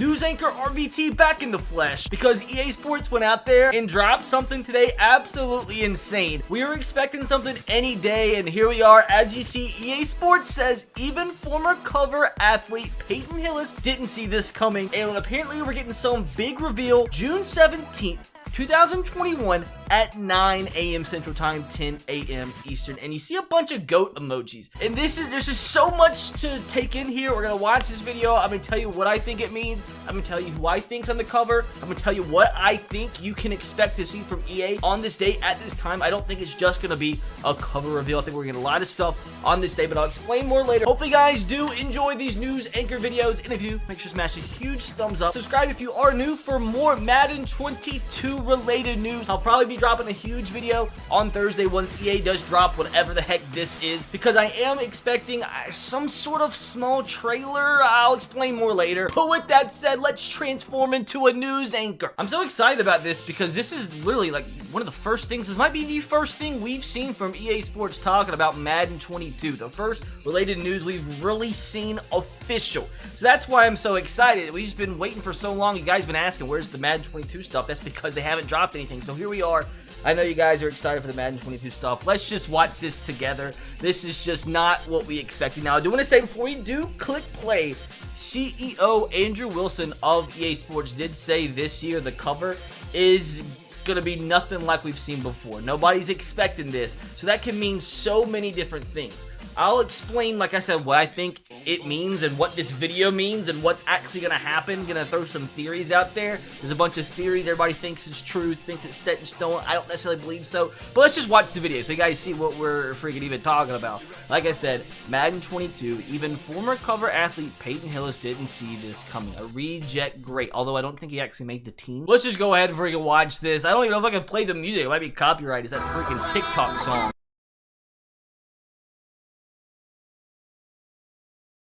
News anchor RBT back in the flesh because EA Sports went out there and dropped something today absolutely insane. We were expecting something any day, and here we are. As you see, EA Sports says even former cover athlete Peyton Hillis didn't see this coming, and apparently we're getting some big reveal June 17th, 2021 at 9 a.m. Central Time, 10 a.m. Eastern, and you see a bunch of goat emojis. And there's just so much to take in here. We're gonna watch this video. I'm gonna tell you what I think it means. I'm gonna tell you who I think's on the cover. I'm gonna tell you what I think you can expect to see from EA on this day at this time. I don't think it's just gonna be a cover reveal. I think we're gonna get a lot of stuff on this day, but I'll explain more later. Hopefully you guys do enjoy these news anchor videos, and if you, make sure to smash a huge thumbs up. Subscribe if you are new for more Madden 22 related news. I'll probably be dropping a huge video on Thursday once EA does drop whatever the heck this is, because I am expecting some sort of small trailer. I'll explain more later. But with that said, let's transform into a news anchor. I'm so excited about this because this is literally like one of the first things. This might be the first thing we've seen from EA Sports talking about Madden 22. The first related news we've really seen official. So that's why I'm so excited. We've just been waiting for so long. You guys been asking, where's the Madden 22 stuff? That's because they haven't dropped anything. So here we are. I know you guys are excited for the Madden 22 stuff. Let's just watch this together. This is just not what we expected. Now, I do want to say before we do click play, CEO Andrew Wilson of EA Sports did say this year the cover is gonna be nothing like we've seen before. Nobody's expecting this. So that can mean so many different things. I'll explain, like I said, what I think it means and what this video means and what's actually going to happen. Going to throw some theories out there. There's a bunch of theories everybody thinks is true, thinks it's set in stone. I don't necessarily believe so. But let's just watch the video so you guys see what we're freaking even talking about. Like I said, Madden 22, even former cover athlete Peyton Hillis didn't see this coming. A reject great, although I don't think he actually made the team. Let's just go ahead and freaking watch this. I don't even know if I can play the music. It might be copyrighted. It's that freaking TikTok song.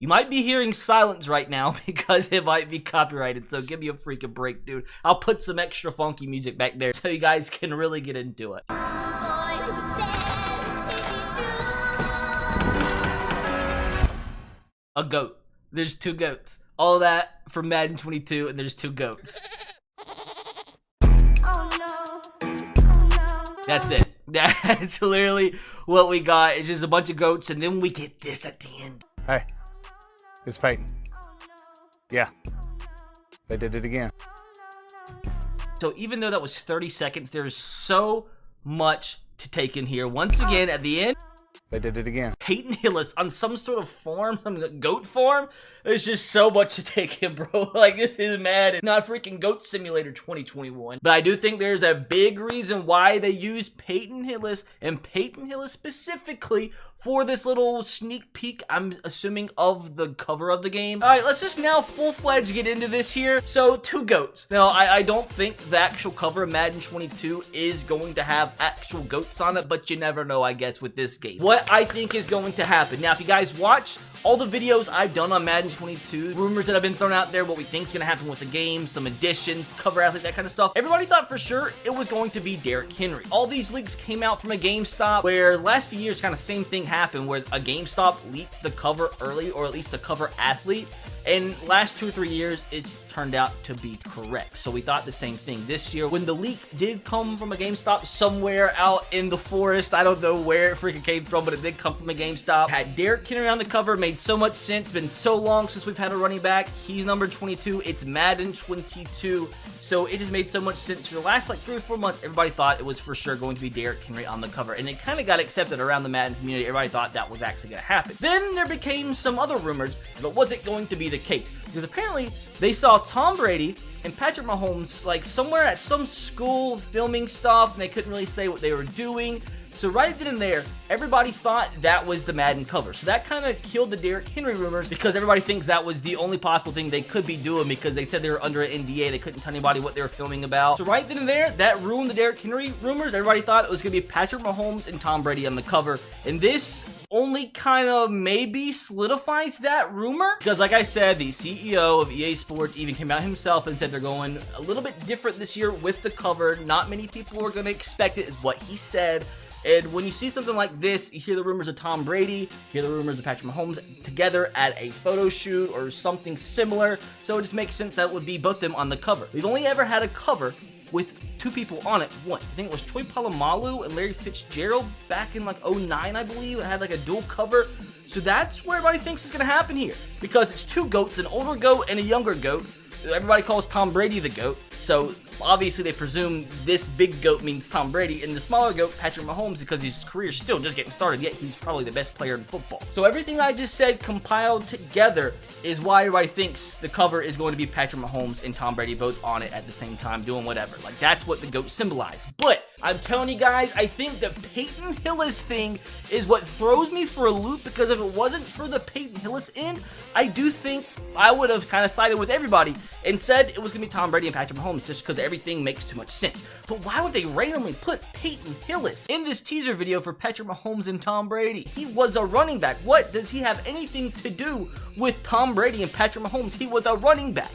You might be hearing silence right now because it might be copyrighted, so give me a freaking break, dude. I'll put some extra funky music back there so you guys can really get into it. A goat. There's two goats. All that from Madden 22, and there's two goats. That's it. That's literally what we got. It's just a bunch of goats, and then we get this at the end. Hey. It's Peyton. Yeah. They did it again. So even though that was 30 seconds, there's so much to take in here. Once again, at the end, they did it again. Peyton Hillis on some sort of farm, some goat farm. There's just so much to take in, bro. Like, this is Madden, not freaking Goat Simulator 2021. But I do think there's a big reason why they use Peyton Hillis, and Peyton Hillis specifically, for this little sneak peek, I'm assuming, of the cover of the game. All right, let's just now full-fledged get into this here. So, two goats. Now, I don't think the actual cover of Madden 22 is going to have actual goats on it, but you never know, I guess, with this game. What I think is going to happen. Now, if you guys watch all the videos I've done on Madden 22, rumors that have been thrown out there, what we think is going to happen with the game, some additions, cover athlete, that kind of stuff, everybody thought for sure it was going to be Derrick Henry. All these leaks came out from a GameStop, where the last few years kind of same thing happened, where a GameStop leaked the cover early, or at least the cover athlete, and last 2 or 3 years, it's turned out to be correct. So we thought the same thing this year. When the leak did come from a GameStop somewhere out in the forest, I don't know where it freaking came from, but it did come from a GameStop. Had Derrick Henry on the cover, made so much sense. Been so long since we've had a running back. He's number 22. It's Madden 22. So it just made so much sense. For the last like 3 or 4 months, everybody thought it was for sure going to be Derrick Henry on the cover. And it kind of got accepted around the Madden community. Everybody thought that was actually going to happen. Then there became some other rumors that it wasn't going to be the case. Because apparently they saw Tom Brady and Patrick Mahomes like somewhere at some school filming stuff, and they couldn't really say what they were doing. So right then and there, everybody thought that was the Madden cover. So that kind of killed the Derrick Henry rumors, because everybody thinks that was the only possible thing they could be doing, because they said they were under an NDA. They couldn't tell anybody what they were filming about. So right then and there, that ruined the Derrick Henry rumors. Everybody thought it was going to be Patrick Mahomes and Tom Brady on the cover. And this only kind of maybe solidifies that rumor, because like I said, the CEO of EA Sports even came out himself and said they're going a little bit different this year with the cover. Not many people were going to expect it, is what he said. And when you see something like this, you hear the rumors of Tom Brady, you hear the rumors of Patrick Mahomes together at a photo shoot or something similar. So it just makes sense that it would be both of them on the cover. We've only ever had a cover with two people on it once. I think it was Troy Polamalu and Larry Fitzgerald back in like 09, I believe. It had like a dual cover. So that's where everybody thinks is going to happen here. Because it's two GOATs, an older GOAT and a younger GOAT. Everybody calls Tom Brady the GOAT. So obviously they presume this big GOAT means Tom Brady, and the smaller GOAT, Patrick Mahomes, because his career's still just getting started, yet he's probably the best player in football. So everything I just said compiled together is why everybody thinks the cover is going to be Patrick Mahomes and Tom Brady both on it at the same time doing whatever. Like, that's what the GOAT symbolized. But I'm telling you guys, I think the Peyton Hillis thing is what throws me for a loop, because if it wasn't for the Peyton Hillis end, I do think I would have kind of sided with everybody and said it was going to be Tom Brady and Patrick Mahomes just because everything makes too much sense. But why would they randomly put Peyton Hillis in this teaser video for Patrick Mahomes and Tom Brady? He was a running back. What does he have anything to do with Tom Brady and Patrick Mahomes? He was a running back.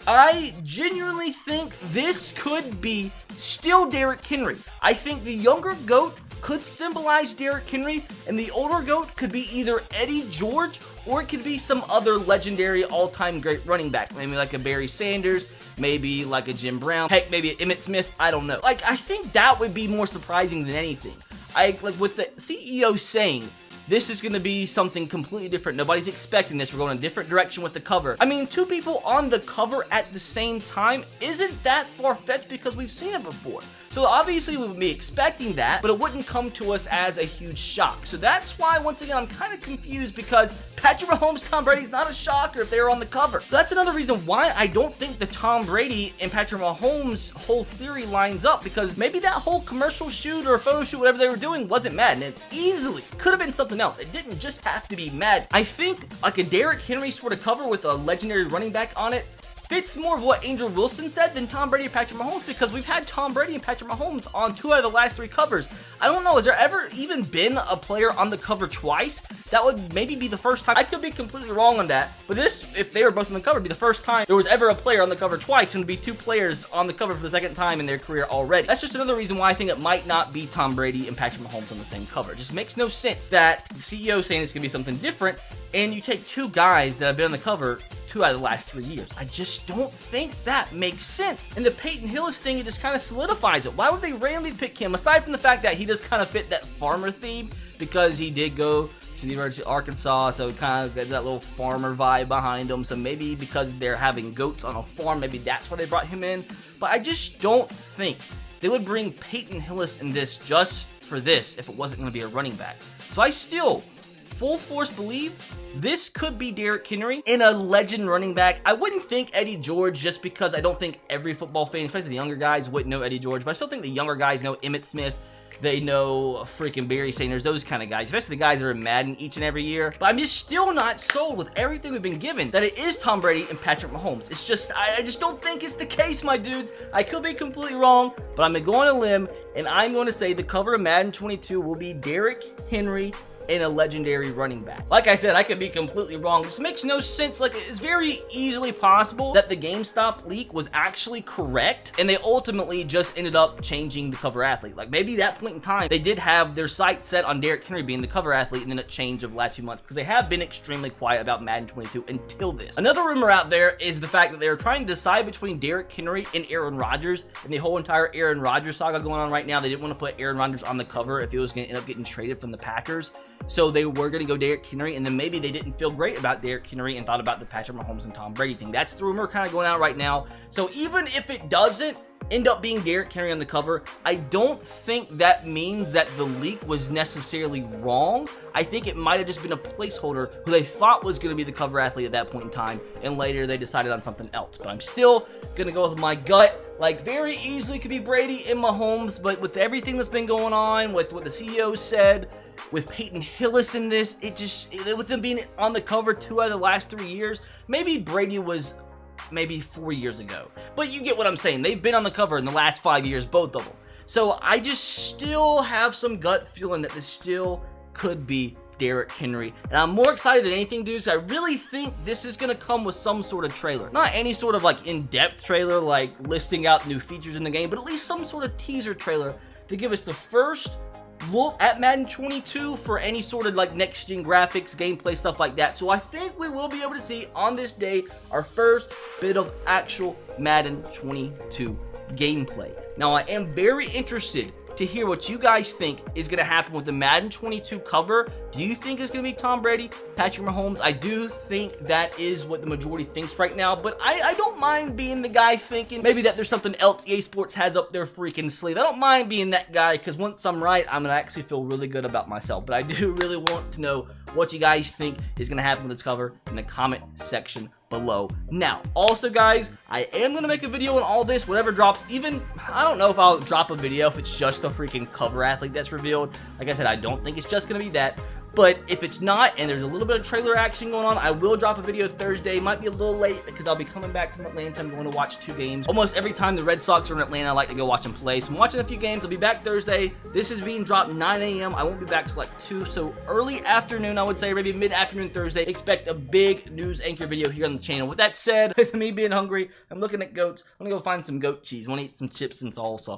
I genuinely think this could be still Derrick Henry. I think the younger GOAT could symbolize Derrick Henry, and the older GOAT could be either Eddie George or it could be some other legendary all-time great running back. Maybe like a Barry Sanders, maybe like a Jim Brown, heck, maybe an Emmitt Smith, I don't know. Like, I think that would be more surprising than anything. Like with the CEO saying, this is going to be something completely different. Nobody's expecting this. We're going a different direction with the cover. I mean, two people on the cover at the same time isn't that far-fetched because we've seen it before. So obviously we would be expecting that, but it wouldn't come to us as a huge shock. So that's why, once again, I'm kind of confused, because Patrick Mahomes, Tom Brady's not a shocker if they were on the cover. That's another reason why I don't think the Tom Brady and Patrick Mahomes whole theory lines up, because maybe that whole commercial shoot or photo shoot, whatever they were doing, wasn't Madden. It easily could have been something else. It didn't just have to be Madden. I think like a Derrick Henry sort of cover with a legendary running back on it fits more of what Angel Wilson said than Tom Brady and Patrick Mahomes, because we've had Tom Brady and Patrick Mahomes on 2 out of the last 3 covers. I don't know, has there ever even been a player on the cover twice? That would maybe be the first time. I could be completely wrong on that, but this, if they were both on the cover, would be the first time there was ever a player on the cover twice, and it would be 2 players on the cover for the second time in their career already. That's just another reason why I think it might not be Tom Brady and Patrick Mahomes on the same cover. It just makes no sense that the CEO saying it's going to be something different, and you take 2 guys that have been on the cover 2 out of the last 3 years. I just don't think that makes sense. And the Peyton Hillis thing, it just kind of solidifies it. Why would they randomly pick him? Aside from the fact that he does kind of fit that farmer theme, because he did go to the University of Arkansas, so it kind of got that little farmer vibe behind him. So maybe because they're having goats on a farm, maybe that's why they brought him in. But I just don't think they would bring Peyton Hillis in this just for this if it wasn't going to be a running back. So I still full force believe this could be Derrick Henry in a legend running back. I wouldn't think Eddie George, just because I don't think every football fan, especially the younger guys, wouldn't know Eddie George, but I still think the younger guys know Emmitt Smith. They know freaking Barry Sanders, those kind of guys, especially the guys that are in Madden each and every year. But I'm just still not sold with everything we've been given that it is Tom Brady and Patrick Mahomes. It's just, I just don't think it's the case, my dudes. I could be completely wrong, but I'm going to go on a limb, and I'm going to say the cover of Madden 22 will be Derrick Henry in a legendary running back. Like I said, I could be completely wrong. This makes no sense. Like, it's very easily possible that the GameStop leak was actually correct, and they ultimately just ended up changing the cover athlete. Like, maybe at that point in time, they did have their sights set on Derrick Henry being the cover athlete, and then it changed over the last few months, because they have been extremely quiet about Madden 22 until this. Another rumor out there is the fact that they were trying to decide between Derrick Henry and Aaron Rodgers, and the whole entire Aaron Rodgers saga going on right now. They didn't want to put Aaron Rodgers on the cover if it was going to end up getting traded from the Packers. So they were going to go Derrick Henry, and then maybe they didn't feel great about Derrick Henry and thought about the Patrick Mahomes and Tom Brady thing. That's the rumor kind of going out right now. So even if it doesn't end up being Derrick Henry on the cover, I don't think that means that the leak was necessarily wrong. I think it might have just been a placeholder who they thought was going to be the cover athlete at that point in time, and later they decided on something else. But I'm still going to go with my gut. Like, very easily could be Brady and Mahomes, but with everything that's been going on, with what the CEO said, with Peyton Hillis in this, with them being on the cover 2 out of the last 3 years, maybe Brady was maybe 4 years ago. But you get what I'm saying. They've been on the cover in the last 5 years, both of them. So I just still have some gut feeling that this still could be Derrick Henry. And I'm more excited than anything, dudes. I really think this is going to come with some sort of trailer. Not any sort of like in-depth trailer like listing out new features in the game, but at least some sort of teaser trailer to give us the first look at Madden 22 for any sort of like next-gen graphics, gameplay, stuff like that. So I think we will be able to see on this day our first bit of actual Madden 22 gameplay. Now, I am very interested to hear what you guys think is going to happen with the Madden 22 cover. Do you think it's going to be Tom Brady, Patrick Mahomes? I do think that is what the majority thinks right now, but I don't mind being the guy thinking maybe that there's something else EA Sports has up their freaking sleeve. I don't mind being that guy, because once I'm right, I'm going to actually feel really good about myself. But I do really want to know what you guys think is going to happen with this cover in the comment section below. Now, also guys, I am going to make a video on all this, whatever drops. Even, I don't know if I'll drop a video if it's just a freaking cover athlete that's revealed. Like I said, I don't think it's just going to be that. But if it's not, and there's a little bit of trailer action going on, I will drop a video Thursday. Might be a little late because I'll be coming back from Atlanta. I'm going to watch 2 games. Almost every time the Red Sox are in Atlanta, I like to go watch them play. So I'm watching a few games. I'll be back Thursday. This is being dropped 9 a.m. I won't be back till like 2. So early afternoon, I would say, maybe mid-afternoon Thursday. Expect a big news anchor video here on the channel. With that said, with me being hungry, I'm looking at goats. I'm going to go find some goat cheese. I want to eat some chips and salsa.